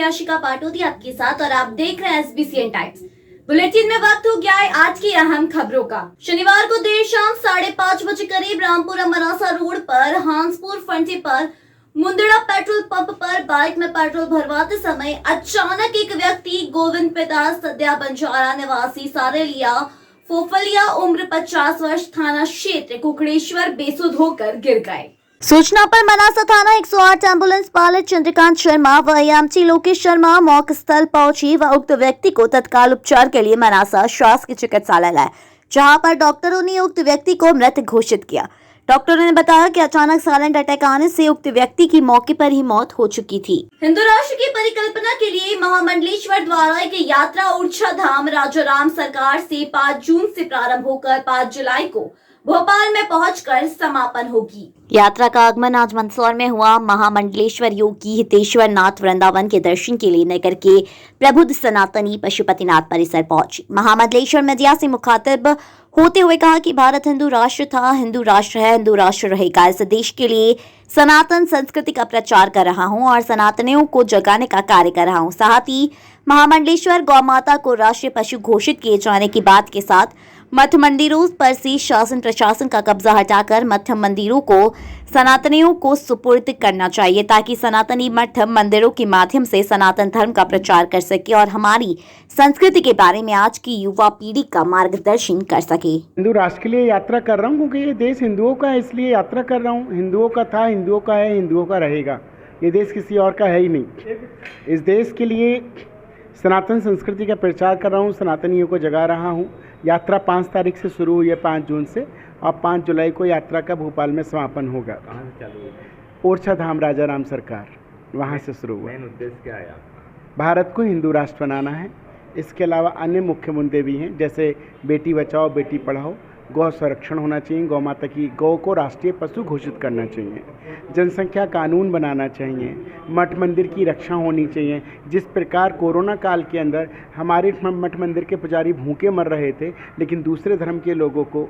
याशिका पाटोदी आपके साथ और आप देख रहे हैं SBCN टाइम्स। बुलेटिन में वक्त हो गया है आज की अहम खबरों का। शनिवार को देर शाम 5:30 बजे करीब रामपुरा मनासा रोड पर हांसपुर फंटे पर मुंदड़ा पेट्रोल पंप पर बाइक में पेट्रोल भरवाते समय अचानक एक व्यक्ति गोविंद पिता सद्या बंजारा निवासी सारेलिया फोफलिया उम्र 50 वर्ष थाना क्षेत्र कुकड़ेश्वर बेसुध होकर गिर गए। सूचना पर मनासा थाना 108 एम्बुलेंस पायलट चंद्रकांत शर्मा व एएमटी लोकेश शर्मा मौके स्थल पहुंची व उक्त व्यक्ति को तत्काल उपचार के लिए मनासा शासकीय चिकित्सालय लाए, जहां पर डॉक्टरों ने उक्त व्यक्ति को मृत घोषित किया। डॉक्टरों ने बताया कि अचानक साइलेंट अटैक आने से उक्त व्यक्ति की मौके पर ही मौत हो चुकी थी। हिंदू राष्ट्र की परिकल्पना के लिए महामंडलेश्वर द्वारा एक यात्रा ऊर्जा धाम राजाराम सरकार से 5 जून से प्रारंभ होकर 5 जुलाई को भोपाल में पहुंचकर समापन होगी। यात्रा का आगमन आज मंदसौर में हुआ। महामंडलेश्वर योगी हितेश्वर नाथ वृंदावन के दर्शन के लिए नगर के प्रबुद्ध सनातनी पशुपतिनाथ परिसर पहुंची। महामंडलेश्वर मीडिया से मुखातिब होते हुए कहा कि भारत हिंदू राष्ट्र था, हिंदू राष्ट्र है, हिंदू राष्ट्र रहेगा। इस देश के लिए सनातन संस्कृति का प्रचार कर रहा हूं और सनातनियों को जगाने का कार्य कर रहा हूं। साथ ही महामंडलेश्वर गौ माता को राष्ट्रीय पशु घोषित किए जाने की बात के साथ मठ मंदिरों पर से शासन प्रशासन का कब्जा हटाकर मठ मंदिरों को सनातनियों को सुपुर्द करना चाहिए, ताकि सनातनी मठ मंदिरों के माध्यम से सनातन धर्म का प्रचार कर सके और हमारी संस्कृति के बारे में आज की युवा पीढ़ी का मार्गदर्शन कर सके। हिंदू राष्ट्र के लिए यात्रा कर रहा हूँ क्योंकि ये देश हिंदुओं का है, इसलिए यात्रा कर रहा हूँ। हिंदुओं का था, हिंदुओं का है, हिंदुओं का रहेगा। ये देश किसी और का है ही नहीं। इस देश के लिए सनातन संस्कृति का प्रचार कर रहा हूँ, सनातनियों को जगा रहा हूँ। यात्रा 5 तारीख से शुरू हुई है, 5 जून से, और 5 जुलाई को यात्रा का भोपाल में समापन होगा। कहाँ से चालू हुई? ओरछा धाम राजाराम सरकार, वहाँ से शुरू हुआ। मेन उद्देश्य क्या है आपका? भारत को हिंदू राष्ट्र बनाना है। इसके अलावा अन्य मुख्य मुद्दे भी हैं, जैसे बेटी बचाओ बेटी पढ़ाओ, गौ संरक्षण होना चाहिए, गौ माता की गौ को राष्ट्रीय पशु घोषित करना चाहिए, जनसंख्या कानून बनाना चाहिए, मठ मंदिर की रक्षा होनी चाहिए। जिस प्रकार कोरोना काल के अंदर हमारे मठ मंदिर के पुजारी भूखे मर रहे थे, लेकिन दूसरे धर्म के लोगों को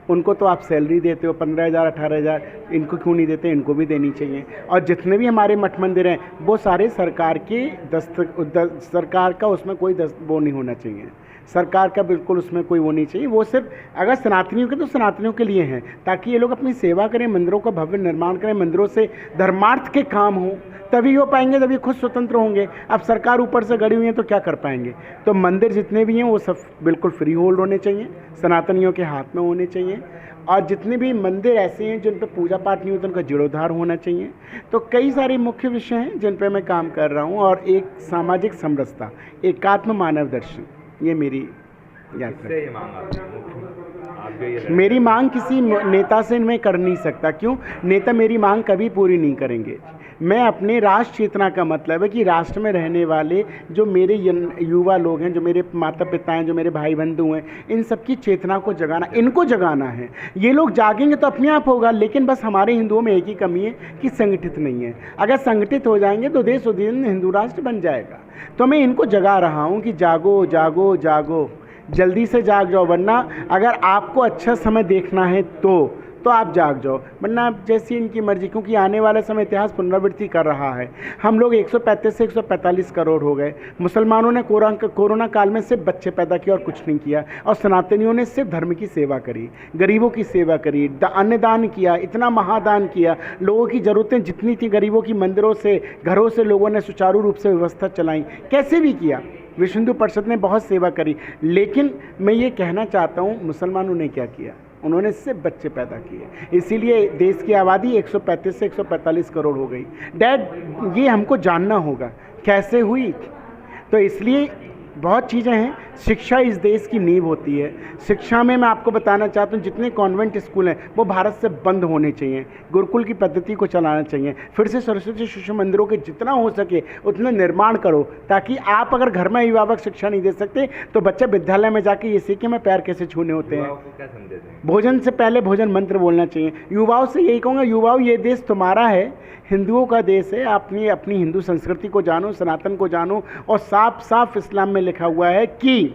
उनको तो आप सैलरी देते हो 15,000 18,000, इनको क्यों नहीं देते? इनको भी देनी चाहिए। और जितने भी हमारे मठ मंदिर हैं वो सारे सरकार के सरकार का उसमें कोई वो नहीं होना चाहिए, सरकार का बिल्कुल उसमें कोई वो नहीं चाहिए। वो सिर्फ अगर सनातनियों के तो सनातनियों के लिए हैं, ताकि ये लोग अपनी सेवा करें, मंदिरों का भव्य निर्माण करें, मंदिरों से धर्मार्थ के काम हों, तभी हो पाएंगे, तभी खुद स्वतंत्र होंगे। अब सरकार ऊपर से गड़ी हुई है तो क्या कर पाएंगे? तो मंदिर जितने भी हैं वो सब बिल्कुल फ्री होल्ड होने चाहिए, सनातनियों के हाथ में होने चाहिए। और जितने भी मंदिर ऐसे हैं जिन पर पूजा पाठ नहीं होता उनका जीर्णोद्धार होना चाहिए। तो कई सारे मुख्य विषय हैं जिन पर मैं काम कर रहा हूँ। और एक सामाजिक समरसता, एकात्म मानव दर्शन, ये मेरी यात्रा है। मेरी मांग किसी नेता से मैं कर नहीं सकता। क्यों? नेता मेरी मांग कभी पूरी नहीं करेंगे। मैं अपने राष्ट्र चेतना का मतलब है कि राष्ट्र में रहने वाले जो मेरे युवा लोग हैं, जो मेरे माता पिता हैं, जो मेरे भाई बंधु हैं, इन सब की चेतना को जगाना, इनको जगाना है। ये लोग जागेंगे तो अपने आप होगा। लेकिन बस हमारे हिंदुओं में एक ही कमी है कि संगठित नहीं है। अगर संगठित हो जाएंगे तो देश दिन हिंदू राष्ट्र बन जाएगा। तो मैं इनको जगा रहा हूँ कि जागो जागो जागो, जल्दी से जाग जाओ, वरना अगर आपको अच्छा समय देखना है तो आप जाग जाओ, वरना जैसी इनकी मर्जी। क्योंकि आने वाला समय इतिहास पुनरावृत्ति कर रहा है। हम लोग 135 से 145 करोड़ हो गए। मुसलमानों ने कोरोना काल में सिर्फ बच्चे पैदा किए और कुछ नहीं किया, और सनातनियों ने सिर्फ धर्म की सेवा करी, गरीबों की सेवा करी, अन्नदान किया, इतना महादान किया। लोगों की ज़रूरतें जितनी थी गरीबों की, मंदिरों से घरों से लोगों ने सुचारू रूप से व्यवस्था चलाई, कैसे भी किया। विश्व हिंदू परिषद ने बहुत सेवा करी। लेकिन मैं ये कहना चाहता हूँ, मुसलमानों ने क्या किया? उन्होंने सिर्फ बच्चे पैदा किए, इसीलिए देश की आबादी 135 से 145 करोड़ हो गई। डैड, ये हमको जानना होगा कैसे हुई। तो इसलिए बहुत चीज़ें हैं। शिक्षा इस देश की नींव होती है। शिक्षा में मैं आपको बताना चाहता हूँ, जितने कॉन्वेंट स्कूल हैं वो भारत से बंद होने चाहिए। गुरुकुल की पद्धति को चलाना चाहिए। फिर से सरस्वती शिशु मंदिरों के जितना हो सके उतना निर्माण करो, ताकि आप अगर घर में अभिभावक शिक्षा नहीं दे सकते तो बच्चा विद्यालय में जाके ये सीखे मैं पैर कैसे छूने होते हैं। भोजन से पहले भोजन मंत्र बोलना चाहिए। युवाओं से यही कहूँगा, युवाओं ये देश तुम्हारा है, हिंदुओं का देश है। अपनी हिंदू संस्कृति को जानो, सनातन को जानो। और साफ साफ इस्लाम में लिखा हुआ है कि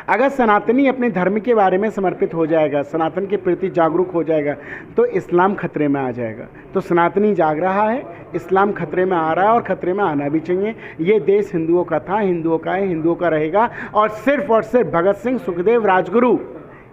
अगर सनातनी अपने धर्म के बारे में समर्पित हो जाएगा, सनातन के प्रति जागरूक हो जाएगा, तो इस्लाम खतरे में आ जाएगा। तो सनातनी जाग रहा है, इस्लाम खतरे में आ रहा है और खतरे में आना भी चाहिए। ये देश हिंदुओं का था, हिंदुओं का है, हिंदुओं का रहेगा। और सिर्फ भगत सिंह, सुखदेव, राजगुरु,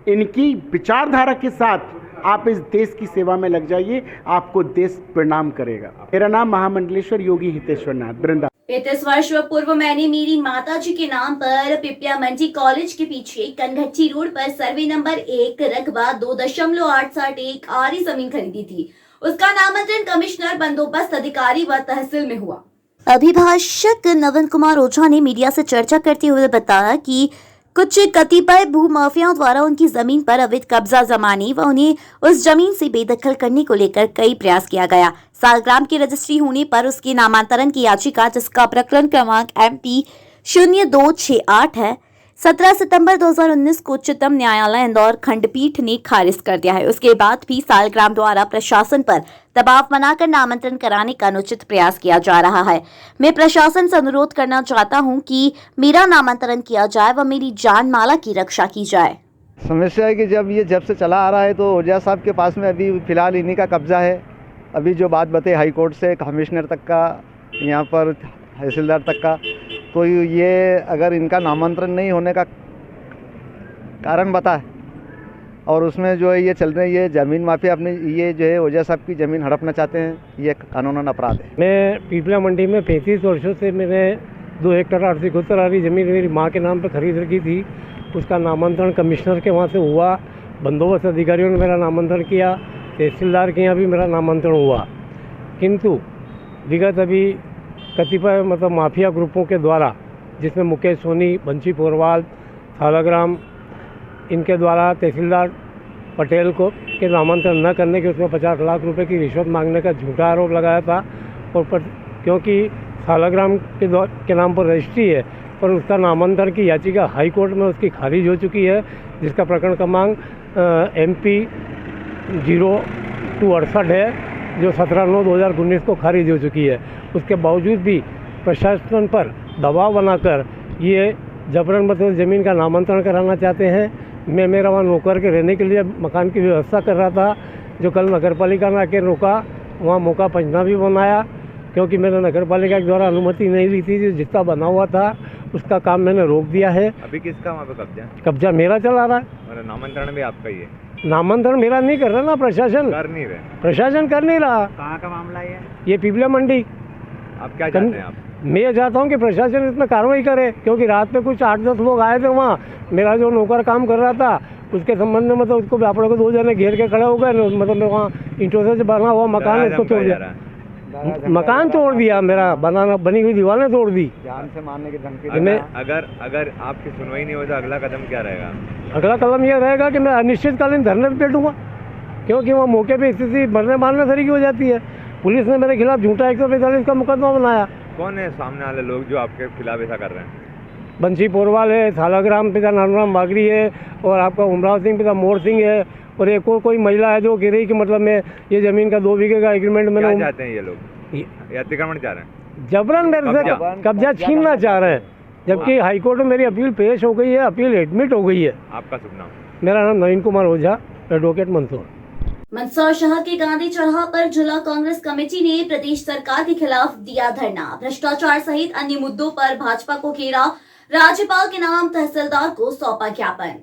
इनकी विचारधारा के साथ आप इस देश की सेवा में लग जाइए, आपको देश प्रणाम करेगा। मेरा नाम महामंडलेश्वर योगी हितेश्वर नाथ, वृंदा। 35 वर्ष पूर्व मैंने मेरी माता जी के नाम पर पिपिया मंडी कॉलेज के पीछे कनघट्टी रोड पर सर्वे नंबर 1 रकबा 2.861 आरी जमीन खरीदी थी। उसका नामांतरण कमिश्नर, बंदोबस्त अधिकारी व तहसील में हुआ। अभिभाषक नवीन कुमार ओझा ने मीडिया से चर्चा करते हुए बताया कि कुछ कतिपय भूमाफियाओं द्वारा उनकी जमीन पर अवैध कब्जा जमाने व उन्हें उस जमीन से बेदखल करने को लेकर कई प्रयास किया गया। सालग्राम की रजिस्ट्री होने पर उसके नामांतरण की याचिका, जिसका प्रकरण क्रमांक MP 0268 है, 17 सितंबर 2019 को उच्चतम न्यायालय इंदौर खंडपीठ ने खारिज कर दिया है। उसके बाद भी सालग्राम द्वारा प्रशासन पर दबाव बनाकर नामांतरण कराने का अनुचित प्रयास किया जा रहा है। मैं प्रशासन से अनुरोध करना चाहता हूं कि मेरा नामांतरण किया जाए व मेरी जान माला की रक्षा की जाए। समस्या है कि जब से चला आ रहा है तो ओझा साहब के पास में अभी फिलहाल इन्हीं का कब्जा है। अभी जो बात बताई हाई कोर्ट से कमिश्नर तक का, यहाँ पर तहसीलदार तक का, तो ये अगर इनका नामांतरण नहीं होने का कारण बता है और उसमें जो है ये चल रहे, ये ज़मीन माफिया अपने ये जो है ओझा साहब की ज़मीन हड़पना चाहते हैं, ये कानूनन अपराध है। मैं पिपला मंडी में 35 वर्षों से मैंने 2 हेक्टेयर 871 आरी ज़मीन मेरी माँ के नाम पर खरीद रखी थी। उसका नामांतरण कमिश्नर के वहाँ से हुआ, बंदोबस्त अधिकारियों ने मेरा नामांतरण किया, तहसीलदार के यहाँ भी मेरा नामांतरण हुआ। किंतु विगत अभी कतिपय माफिया ग्रुपों के द्वारा, जिसमें मुकेश सोनी, बंशी पोरवाल, सालग्राम, इनके द्वारा तहसीलदार पटेल को के नामांतरण न करने के, उसमें 50 लाख रुपए की रिश्वत मांगने का झूठा आरोप लगाया था। और क्योंकि सालग्राम के नाम पर रजिस्ट्री है, पर उसका नामांतरण की याचिका हाई कोर्ट में उसकी खारिज हो चुकी है, जिसका प्रकरण क्रमांक MP 0268 है, जो 17/9/2019 को खारिज हो चुकी है। उसके बावजूद भी प्रशासन पर दबाव बनाकर ये जबरन ज़मीन का नामांतरण कराना चाहते हैं। मैं मेरा वहाँ नौकर के रहने के लिए मकान की व्यवस्था कर रहा था, जो कल नगरपालिका ने आके रोका। वहाँ मौका पंचना भी बनाया, क्योंकि मैंने नगरपालिका के द्वारा अनुमति नहीं ली थी। जितना बना हुआ था उसका काम मैंने रोक दिया है। अभी किसका वहाँ पे कब्जा मेरा चला रहा है। और नामांतरण भी आपका ही है? नामांतरण मेरा नहीं कर रहा ना, प्रशासन कर नहीं रहे। प्रशासन कर नहीं रहा। कहाँ का मामला है ये पिपला मंडी। आप क्या चाहते हैं? आप मैं चाहता हूँ कि प्रशासन इसमें कार्रवाई करे, क्योंकि रात में कुछ 8-10 लोग आए थे वहाँ। मेरा जो नौकर काम कर रहा था उसके संबंध में उसको व्यापार को 2 जने घेर के खड़े हो गए। वहाँ ईंटों से बना हुआ मकान उसको तोड़ दिया, मकान तोड़ दिया, मेरा बनी हुई दीवारें तोड़ दी, जान से मारने की धमकी। अगर आपकी सुनवाई नहीं हो तो अगला कदम क्या रहेगा? अगला कदम यह रहेगा कि मैं अनिश्चितकालीन धरने पर बैठूंगा, क्योंकि वहाँ मौके पे स्थिति मरने मारने तरीके हो जाती है। पुलिस ने मेरे खिलाफ झूठा 145 का मुकदमा बनाया। कौन है सामने वाले लोग जो आपके खिलाफ ऐसा कर रहे हैं? बंशी पोरवाल है, सालग्राम पिता नानूराम बागरी है, और आपका उमराव सिंह पिता मोर सिंह है, और एक और कोई महिला है जो कह रही कि मैं ये ज़मीन का 2 बीघे का एग्रीमेंट मैंने। क्या चाहते हैं ये लोग? अतिक्रमण चाह रहे हैं, जबरन मेरे से कब्जा छीनना चाह रहे हैं, जबकि हाईकोर्ट में मेरी अपील पेश हो गई है, अपील एडमिट हो गई है। आपका शुभ नाम? मेरा नाम नवीन कुमार ओझा, एडवोकेट मंदसौर। मंदसौर शहर के गांधी चौराहा पर जिला कांग्रेस कमेटी ने प्रदेश सरकार के खिलाफ दिया धरना। भ्रष्टाचार सहित अन्य मुद्दों पर भाजपा को घेरा, राज्यपाल के नाम तहसीलदार को सौंपा ज्ञापन।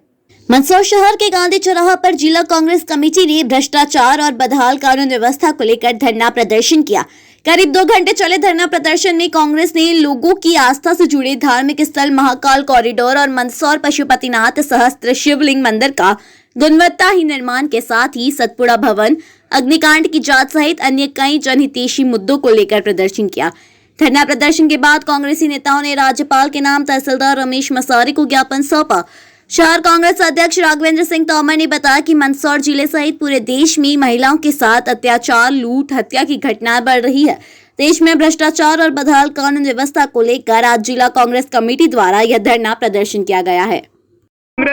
मंदसौर शहर के गांधी चौराहा पर जिला कांग्रेस कमेटी ने भ्रष्टाचार और बदहाल कानून व्यवस्था को लेकर धरना प्रदर्शन किया। करीब 2 घंटे चले धरना प्रदर्शन में कांग्रेस ने लोगों की आस्था से जुड़े धार्मिक स्थल महाकाल कॉरिडोर और मंदसौर पशुपतिनाथ सहस्त्र शिवलिंग मंदिर का गुणवत्ताहीन निर्माण के साथ ही सतपुड़ा भवन, अग्निकांड की जांच सहित अन्य कई जनहितैषी मुद्दों को लेकर प्रदर्शन किया। धरना प्रदर्शन के बाद कांग्रेसी नेताओं ने राज्यपाल के नाम तहसीलदार रमेश मसारी को ज्ञापन सौंपा। शहर कांग्रेस अध्यक्ष राघवेंद्र सिंह तोमर ने बताया कि मंदसौर जिले सहित पूरे देश में महिलाओं के साथ अत्याचार, लूट, हत्या की घटनाएं बढ़ रही है। देश में भ्रष्टाचार और बदहाल कानून व्यवस्था को लेकर आज जिला कांग्रेस कमेटी द्वारा यह धरना प्रदर्शन किया गया है।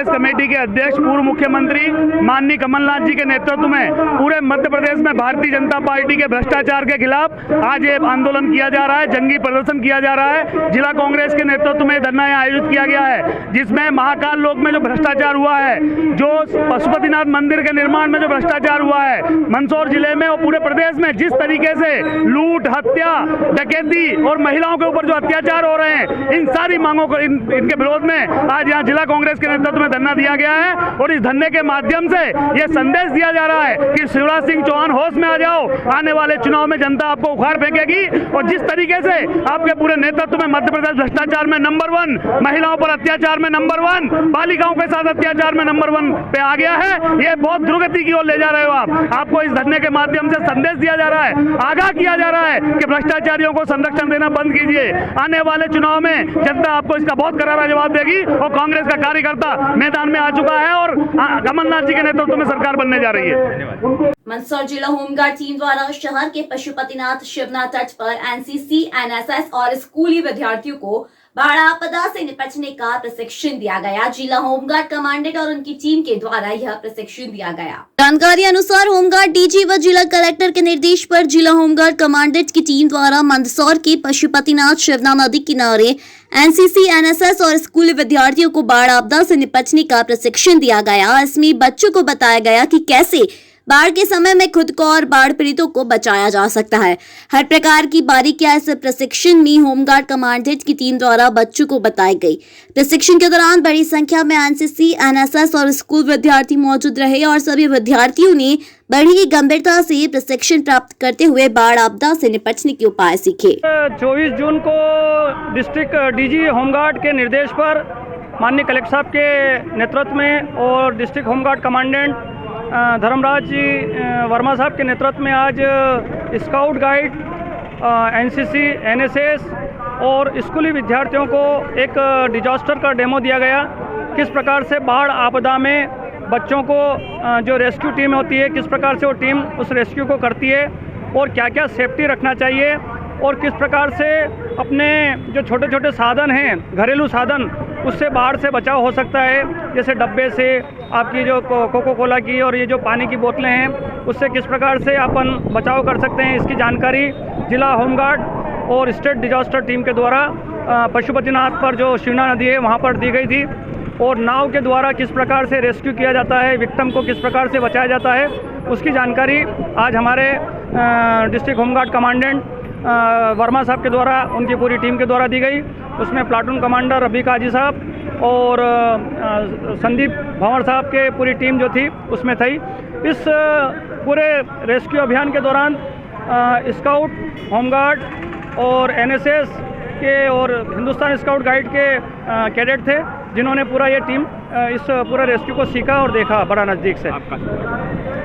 कांग्रेस कमेटी के अध्यक्ष पूर्व मुख्यमंत्री माननीय कमलनाथ जी के नेतृत्व में पूरे मध्य प्रदेश में भारतीय जनता पार्टी के भ्रष्टाचार के खिलाफ आज ये आंदोलन किया जा रहा है, जंगी प्रदर्शन किया जा रहा है। जिला कांग्रेस के नेतृत्व में धरना आयोजित किया गया है, जिसमें महाकाल लोक में जो भ्रष्टाचार हुआ है, जो पशुपतिनाथ मंदिर के निर्माण में जो भ्रष्टाचार हुआ है, मंदसौर जिले में और पूरे प्रदेश में जिस तरीके से लूट, हत्या, डकैती और महिलाओं के ऊपर जो अत्याचार हो रहे हैं, इन सारी मांगों को इनके विरोध में आज यहाँ जिला कांग्रेस के नेतृत्व में धरना दिया गया है। और इस धरने के माध्यम से ये संदेश दिया जा रहा है कि शिवराज सिंह चौहान होश में आ जाओ, आने वाले चुनाव में जनता आपको उखाड़ फेंकेगी। और जिस तरीके से आपके पूरे नेतृत्व में मध्य प्रदेश भ्रष्टाचार में नंबर 1, महिलाओं पर अत्याचार में नंबर 1, बालिकाओं के साथ अत्याचार में नंबर 1 पे आ गया है, ये बहुत दुर्गति की ओर ले जा रहे हो आप। आपको इस धरने के माध्यम से संदेश दिया जा रहा है, आगाह किया जा रहा है कि भ्रष्टाचारियों को संरक्षण देना बंद कीजिए। आने वाले चुनाव में जनता आपको इसका बहुत करारा जवाब देगी और कांग्रेस का कार्यकर्ता मैदान में आ चुका है और कमलनाथ जी के नेतृत्व में सरकार बनने जा रही है। मंदसौर जिला होमगार्ड टीम द्वारा शहर के पशुपतिनाथ शिवना तट पर एनसीसी, एनएसएस और स्कूली विद्यार्थियों को बाढ़ आपदा से निपटने का प्रशिक्षण दिया गया। जिला होमगार्ड कमांडेंट और उनकी टीम के द्वारा यह प्रशिक्षण दिया गया। जानकारी अनुसार होमगार्ड डीजी व जिला कलेक्टर के निर्देश पर जिला होमगार्ड कमांडेंट की टीम द्वारा मंदसौर के पशुपतिनाथ शिवना नदी किनारे एनसीसी, एनएसएस और स्कूली विद्यार्थियों को बाढ़ आपदा से निपटने का प्रशिक्षण दिया गया। इसमें बच्चों को बताया गया कि कैसे बाढ़ के समय में खुद को और बाढ़ पीड़ितों को बचाया जा सकता है। हर प्रकार की बारीकियां इस प्रशिक्षण में होमगार्ड कमांडेंट की टीम द्वारा बच्चों को बताई गई। प्रशिक्षण के दौरान बड़ी संख्या में एनसीसी, एनएसएस और स्कूल विद्यार्थी मौजूद रहे और सभी विद्यार्थियों ने बड़ी गंभीरता से प्रशिक्षण प्राप्त करते हुए बाढ़ आपदा से निपटने के उपाय सीखे। 24 जून को डिस्ट्रिक्ट डीजी होमगार्ड के निर्देश पर माननीय कलेक्टर साहब के नेतृत्व में और डिस्ट्रिक्ट होमगार्ड कमांडेंट धर्मराज जी वर्मा साहब के नेतृत्व में आज स्काउट गाइड, एनसीसी, एनएसएस और स्कूली विद्यार्थियों को एक डिजास्टर का डेमो दिया गया। किस प्रकार से बाढ़ आपदा में बच्चों को जो रेस्क्यू टीम होती है, किस प्रकार से वो टीम उस रेस्क्यू को करती है और क्या क्या सेफ्टी रखना चाहिए और किस प्रकार से अपने जो छोटे छोटे साधन हैं, घरेलू साधन, उससे बाढ़ से बचाव हो सकता है। जैसे डब्बे से आपकी जो कोको कोला की और ये जो पानी की बोतलें हैं, उससे किस प्रकार से अपन बचाव कर सकते हैं, इसकी जानकारी जिला होमगार्ड और स्टेट डिजास्टर टीम के द्वारा पशुपतिनाथ पर जो शिवना नदी है वहाँ पर दी गई थी। और नाव के द्वारा किस प्रकार से रेस्क्यू किया जाता है, विक्टिम को किस प्रकार से बचाया जाता है, उसकी जानकारी आज हमारे डिस्ट्रिक्ट होमगार्ड कमांडेंट वर्मा साहब के द्वारा उनकी पूरी टीम के द्वारा दी गई। उसमें प्लाटून कमांडर रबी काजी साहब और संदीप भंवर साहब के पूरी टीम जो थी उसमें थी। इस पूरे रेस्क्यू अभियान के दौरान स्काउट, होमगार्ड और एनएसएस के और हिंदुस्तान स्काउट गाइड के कैडेट थे, जिन्होंने पूरा ये टीम इस पूरा रेस्क्यू को सीखा और देखा बड़ा नज़दीक से।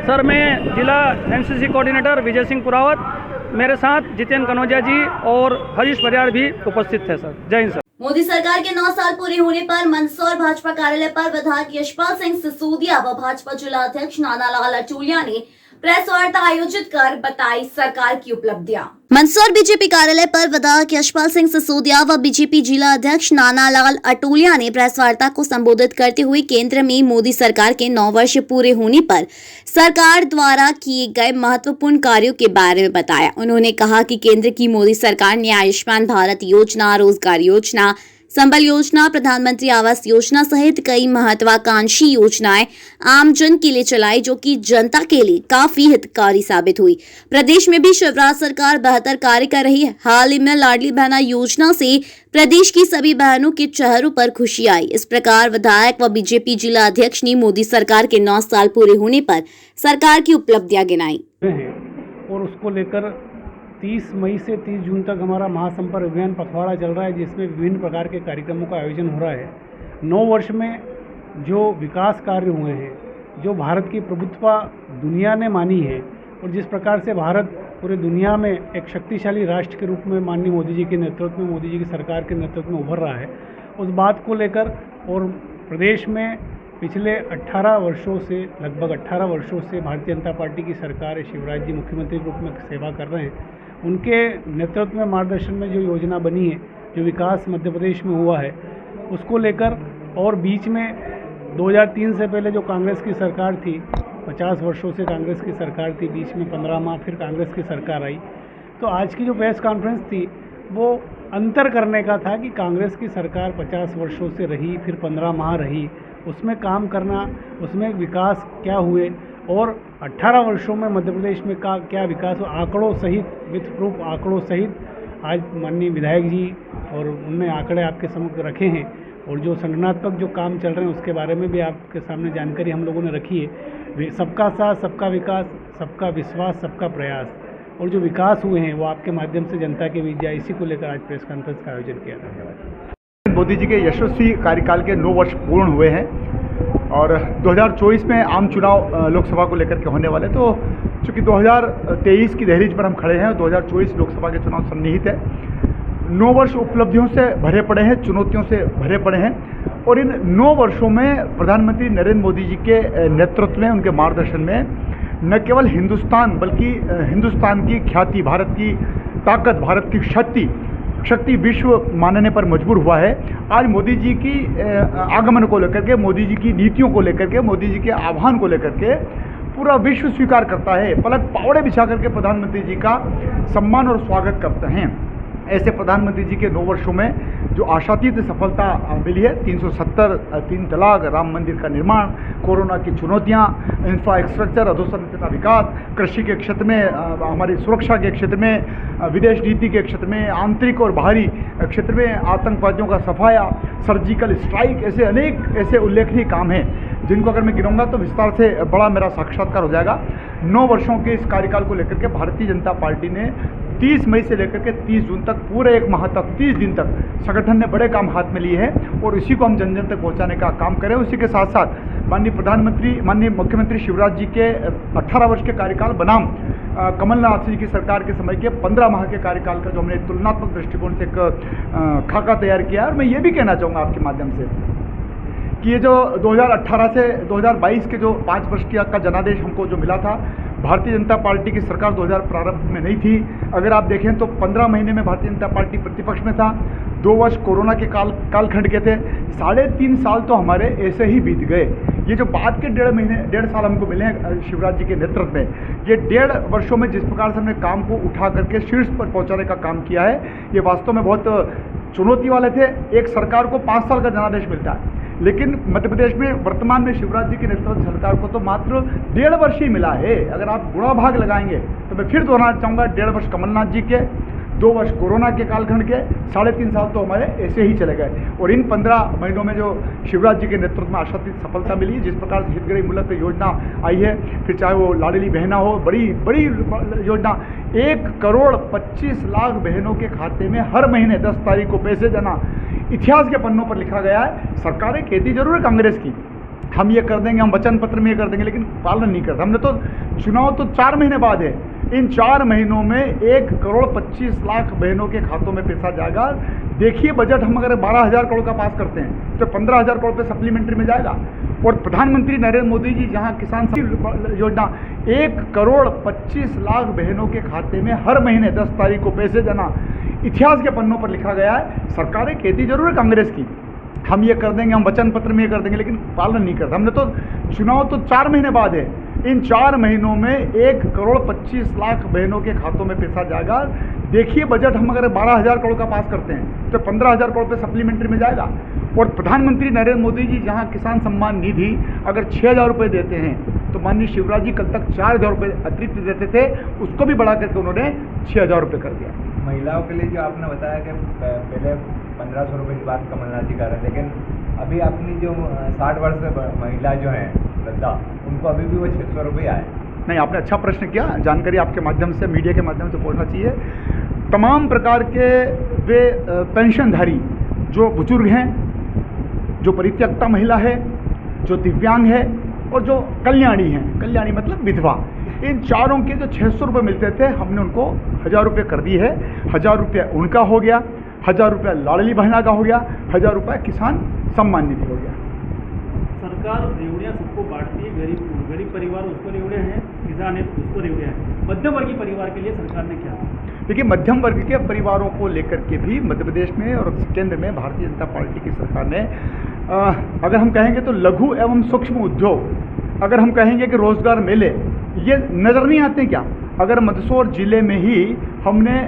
सर, मैं जिला एनसीसी कोऑर्डिनेटर विजय सिंह पुरावत, मेरे साथ जितेंद्र कनौजिया जी और हरीश परियार भी उपस्थित थे। सर, जय हिंद। सर, मोदी सरकार के 9 साल पूरे होने पर मंदसौर भाजपा कार्यालय पर विधायक यशपाल सिंह सिसोदिया व भाजपा जिला अध्यक्ष नानालाल अटोलिया ने प्रेस वार्ता आयोजित कर बताई सरकार की उपलब्धियां। मंदसौर बीजेपी कार्यालय पर विधायक यशपाल सिंह सिसोदिया व बीजेपी जिला अध्यक्ष नानालाल अटोलिया ने प्रेस वार्ता को संबोधित करते हुए केंद्र में मोदी सरकार के 9 वर्ष पूरे होने पर सरकार द्वारा किए गए महत्वपूर्ण कार्यों के बारे में बताया। उन्होंने कहा कि केंद्र की मोदी सरकार ने आयुष्मान भारत योजना, रोजगार योजना, संबल योजना, प्रधानमंत्री आवास योजना सहित कई महत्वाकांक्षी योजनाएं आमजन के लिए चलाई, जो कि जनता के लिए काफी हितकारी साबित हुई। प्रदेश में भी शिवराज सरकार बेहतर कार्य कर रही है। हाल ही में लाडली बहना योजना से प्रदेश की सभी बहनों के चेहरों पर खुशी आई। इस प्रकार विधायक व बीजेपी जिला अध्यक्ष ने मोदी सरकार के 9 साल पूरे होने पर सरकार की उपलब्धियां गिनाई और उसको लेकर 30 मई से 30 जून तक हमारा महासंपर्क अभियान पखवाड़ा चल रहा है, जिसमें विभिन्न प्रकार के कार्यक्रमों का आयोजन हो रहा है। 9 वर्ष में जो विकास कार्य हुए हैं, जो भारत की प्रभुत्व दुनिया ने मानी है और जिस प्रकार से भारत पूरे दुनिया में एक शक्तिशाली राष्ट्र के रूप में माननीय मोदी जी के नेतृत्व में, मोदी जी की सरकार के नेतृत्व में उभर रहा है, उस बात को लेकर और प्रदेश में पिछले 18 वर्षों से लगभग 18 वर्षों से भारतीय जनता पार्टी की सरकार, शिवराज जी मुख्यमंत्री के रूप में सेवा कर रहे हैं। उनके नेतृत्व में, मार्गदर्शन में जो योजना बनी है, जो विकास मध्य प्रदेश में हुआ है, उसको लेकर और बीच में 2003 से पहले जो कांग्रेस की सरकार थी, 50 वर्षों से कांग्रेस की सरकार थी, बीच में 15 माह फिर कांग्रेस की सरकार आई। तो आज की जो प्रेस कॉन्फ्रेंस थी वो अंतर करने का था कि कांग्रेस की सरकार 50 वर्षों से रही, फिर 15 माह रही, उसमें काम करना, उसमें विकास क्या हुए और 18 वर्षों में मध्य प्रदेश में क्या विकास हो, आंकड़ों सहित, विथ प्रूफ आंकड़ों सहित आज माननीय विधायक जी और उनने आंकड़े आपके समक्ष रखे हैं और जो संगठनात्मक जो काम चल रहे हैं उसके बारे में भी आपके सामने जानकारी हम लोगों ने रखी है। सबका साथ, सबका विकास, सबका विश्वास, सबका प्रयास, और जो विकास हुए हैं वो आपके माध्यम से जनता के बीच जाए, इसी को लेकर आज प्रेस कॉन्फ्रेंस का आयोजन किया था। मोदी जी के यशस्वी कार्यकाल के 9 वर्ष पूर्ण हुए हैं और 2024 में आम चुनाव लोकसभा को लेकर के होने वाले, तो चूँकि 2023 की दहलीज पर हम खड़े हैं और 2024 लोकसभा के चुनाव सन्निहित है। 9 वर्ष उपलब्धियों से भरे पड़े हैं, चुनौतियों से भरे पड़े हैं और इन 9 वर्षों में प्रधानमंत्री नरेंद्र मोदी जी के नेतृत्व में, उनके मार्गदर्शन में न केवल हिंदुस्तान बल्कि हिंदुस्तान की ख्याति, भारत की ताकत, भारत की शक्ति विश्व मानने पर मजबूर हुआ है। आज मोदी जी की आगमन को लेकर के, मोदी जी की नीतियों को लेकर के, मोदी जी के आह्वान को लेकर के पूरा विश्व स्वीकार करता है, पलक पावड़े बिछा करके प्रधानमंत्री जी का सम्मान और स्वागत करते हैं। ऐसे प्रधानमंत्री जी के 9 वर्षों में जो आशातीत सफलता मिली है, 370, 3 तलाक, राम मंदिर का निर्माण, कोरोना की चुनौतियां, इंफ्रास्ट्रक्चर, अधोसंरचना विकास, कृषि के क्षेत्र में, हमारी सुरक्षा के क्षेत्र में, विदेश नीति के क्षेत्र में, आंतरिक और बाहरी क्षेत्र में आतंकवादियों का सफाया, सर्जिकल स्ट्राइक, ऐसे अनेक ऐसे उल्लेखनीय काम हैं जिनको अगर मैं गिनूंगा तो विस्तार से बड़ा मेरा साक्षात्कार हो जाएगा। 9 वर्षों के इस कार्यकाल को लेकर के भारतीय जनता पार्टी ने 30 मई से लेकर के 30 जून तक, पूरे 1 माह तक, 30 दिन तक संगठन ने बड़े काम हाथ में लिए हैं और इसी को हम जन जन तक पहुंचाने का काम करें। उसी के साथ साथ माननीय मुख्यमंत्री शिवराज जी के 18 वर्ष के कार्यकाल बनाम कमलनाथ जी की सरकार के समय के 15 माह के कार्यकाल का जो हमने तुलनात्मक दृष्टिकोण से एक खाका तैयार किया है। और मैं ये भी कहना चाहूँगा आपके माध्यम से कि ये जो 2018 से 2022 के जो 5 वर्ष का जनादेश हमको जो मिला था, भारतीय जनता पार्टी की सरकार 2000 प्रारंभ में नहीं थी। अगर आप देखें तो 15 महीने में भारतीय जनता पार्टी प्रतिपक्ष में था, 2 वर्ष कोरोना के कालखंड के थे, 3.5 साल तो हमारे ऐसे ही बीत गए। ये जो बाद के 1.5 साल हमको मिले हैं शिवराज जी के नेतृत्व में, ये 1.5 वर्षों में जिस प्रकार से हमने काम को उठा करके शीर्ष पर पहुंचाने का काम किया है, ये वास्तव में बहुत चुनौती वाले थे। एक सरकार को 5 साल का जनादेश मिलता है, लेकिन मध्य प्रदेश में वर्तमान में शिवराज जी के नेतृत्व सरकार को तो मात्र 1.5 वर्ष ही मिला है। अगर आप गुणा भाग लगाएंगे तो मैं फिर दोहराना चाहूँगा, 1.5 वर्ष कमलनाथ जी के, 2 वर्ष कोरोना के कालखंड के, 3.5 साल तो हमारे ऐसे ही चले गए। और इन 15 महीनों में जो शिवराज जी के नेतृत्व में आशातीत सफलता मिली, जिस प्रकार से हितग्राही मूलक योजना आई है, फिर चाहे वो लाडली बहना हो, बड़ी योजना, 1,25,00,000 बहनों के खाते में हर महीने 10 तारीख को पैसे देना, इतिहास के पन्नों पर लिखा गया है। सरकारें कहती जरूर है कांग्रेस की, हम ये कर देंगे, हम वचन पत्र में ये कर देंगे, लेकिन पालन नहीं करते। हमने तो चुनाव तो 4 महीने बाद है, इन 4 महीनों में 1,25,00,000 बहनों के खातों में पैसा जाएगा। देखिए बजट हम अगर 12,000 करोड़ का पास करते हैं तो 15,000 करोड़ पे सप्लीमेंट्री में जाएगा। और प्रधानमंत्री नरेंद्र मोदी जी जहां किसान योजना, 1,25,00,000 बहनों के खाते में हर महीने 10 तारीख को पैसे देना, इतिहास के पन्नों पर लिखा गया है। सरकारें कहती जरूर है कांग्रेस की, हम ये कर देंगे, हम वचन पत्र में ये कर देंगे, लेकिन पालन नहीं करते। हमने तो चुनाव तो 4 महीने बाद है, इन 4 महीनों में 1,25,00,000 बहनों के खातों में पैसा जाएगा। देखिए बजट हम अगर 12,000 करोड़ का पास करते हैं तो 15,000 करोड़ पे सप्लीमेंट्री में जाएगा। और प्रधानमंत्री नरेंद्र मोदी जी जहां किसान सम्मान निधि अगर 6,000 रुपये देते हैं, तो माननीय शिवराज जी कल तक 4,000 रुपये अतिरिक्त देते थे, उसको भी बढ़ा करके उन्होंने 6,000 रुपये कर दिया। महिलाओं के लिए जो आपने बताया कि पहले 1,500 रुपये की बात कमलनाथ जी कर रहे हैं, लेकिन अभी अपनी जो 60 वर्ष से महिला जो हैं वृद्धा, उनको अभी भी वो 600 रुपये आए। नहीं, आपने अच्छा प्रश्न किया, जानकारी आपके माध्यम से, मीडिया के माध्यम से पहुंचना चाहिए। तमाम प्रकार के वे पेंशनधारी जो बुजुर्ग हैं, जो परित्यक्ता महिला है, जो दिव्यांग है और जो कल्याणी हैं, कल्याणी मतलब विधवा, इन चारों के जो 600 रुपये मिलते थे, हमने उनको 1,000 रुपये कर दिए है। 1,000 रुपये उनका हो गया, 1,000 रुपये लाडली बहना का हो गया, 1,000 रुपये किसान सम्मान निधि हो गया। सरकार रेवड़ियाँ सबको बांटती है, गरीब परिवार उसको रेवड़े हैं, किसान है उसको रेवड़े हैं। मध्यम वर्गीय परिवार के लिए सरकार ने क्या? देखिए, मध्यम वर्ग के परिवारों को लेकर के भी मध्य प्रदेश में और केंद्र में भारतीय जनता पार्टी की सरकार ने अगर हम कहेंगे तो लघु एवं सूक्ष्म उद्योग, अगर हम कहेंगे कि रोज़गार मेले, ये नज़र नहीं आते क्या? अगर मंदसौर ज़िले में ही हमने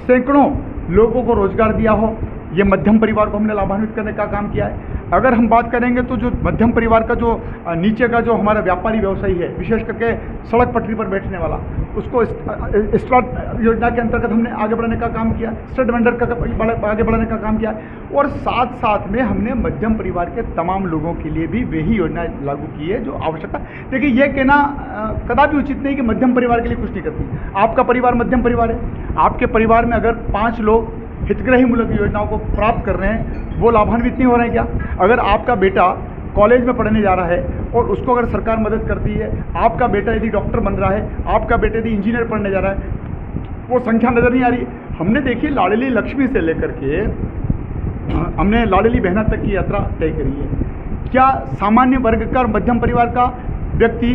सैकड़ों लोगों को रोज़गार दिया हो, ये मध्यम परिवार को हमने लाभान्वित करने का काम किया है। अगर हम बात करेंगे तो जो मध्यम परिवार का जो नीचे का जो हमारा व्यापारी व्यवसायी है, विशेष करके सड़क पटरी पर बैठने वाला, उसको स्टार्ट योजना के अंतर्गत हमने आगे बढ़ाने का काम किया, स्ट्रीट वेंडर का आगे बढ़ाने का काम किया, और साथ साथ में हमने मध्यम परिवार के तमाम लोगों के लिए भी वही योजना लागू की है जो आवश्यकता। देखिए, ये कहना कदापि उचित नहीं कि मध्यम परिवार के लिए कुछ नहीं करती। आपका परिवार मध्यम परिवार है, आपके परिवार में अगर 5 लोग हितग्राही मूलक योजनाओं को प्राप्त कर रहे हैं, वो लाभान्वित नहीं हो रहे हैं क्या? अगर आपका बेटा कॉलेज में पढ़ने जा रहा है और उसको अगर सरकार मदद करती है, आपका बेटा यदि डॉक्टर बन रहा है, आपका बेटा यदि इंजीनियर पढ़ने जा रहा है, वो संख्या नज़र नहीं आ रही। हमने देखिए लाडली लक्ष्मी से लेकर के हमने लाडली बहना तक की यात्रा तय करी है। क्या सामान्य वर्ग का और मध्यम परिवार का व्यक्ति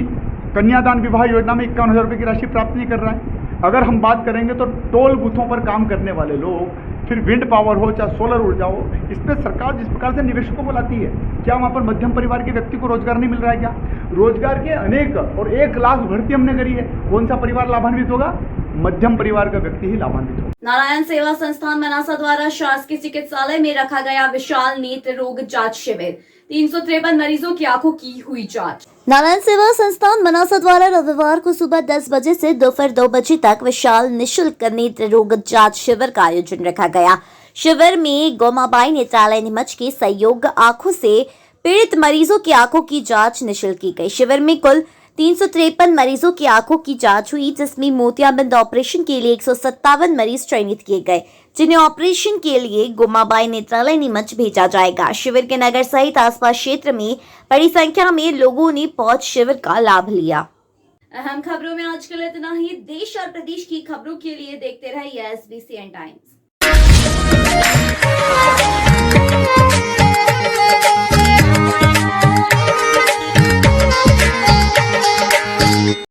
कन्यादान विवाह योजना में 51,000 रुपये की राशि प्राप्त नहीं कर रहा है? अगर हम बात करेंगे तो टोल बूथों पर काम करने वाले लोग, फिर विंड पावर हो चाहे सोलर ऊर्जा हो, इस पर सरकार जिस प्रकार से निवेशकों को लाती है, क्या वहाँ पर मध्यम परिवार के व्यक्ति को रोजगार नहीं मिल रहा है क्या? रोजगार के अनेक और 1 लाख भर्ती हमने करी है, कौन सा परिवार लाभान्वित होगा? मध्यम परिवार का व्यक्ति ही लाभान्वित होगा। नारायण सेवा संस्थान मनासा द्वारा शासकीय चिकित्सालय में रखा गया विशाल नेत्र रोग जांच शिविर, 353 मरीजों की आंखों की हुई जांच। नारायण सेवा संस्थान मनासा द्वारा रविवार को सुबह 10 बजे से दोपहर 2 बजे तक विशाल निशुल्क नेत्र रोग जांच शिविर का आयोजन रखा गया। शिविर में गोमाबाई नेत्रालय नीमच के सहयोग आंखों से पीड़ित मरीजों की आंखों की जांच निशुल्क की गई। शिविर में कुल 353 मरीजों की आंखों की जांच हुई, जिसमें मोतियाबिंद ऑपरेशन के लिए 157 मरीज चयनित किए गए, जिन्हें ऑपरेशन के लिए गोमाबाई नेत्रालय नीमच भेजा जाएगा। शिविर के नगर सहित आसपास क्षेत्र में बड़ी संख्या में लोगों ने पहुंच शिविर का लाभ लिया। अहम खबरों में आज के लिए इतना ही। देश और प्रदेश की खबरों के लिए देखते रहिए SBCN टाइम्स।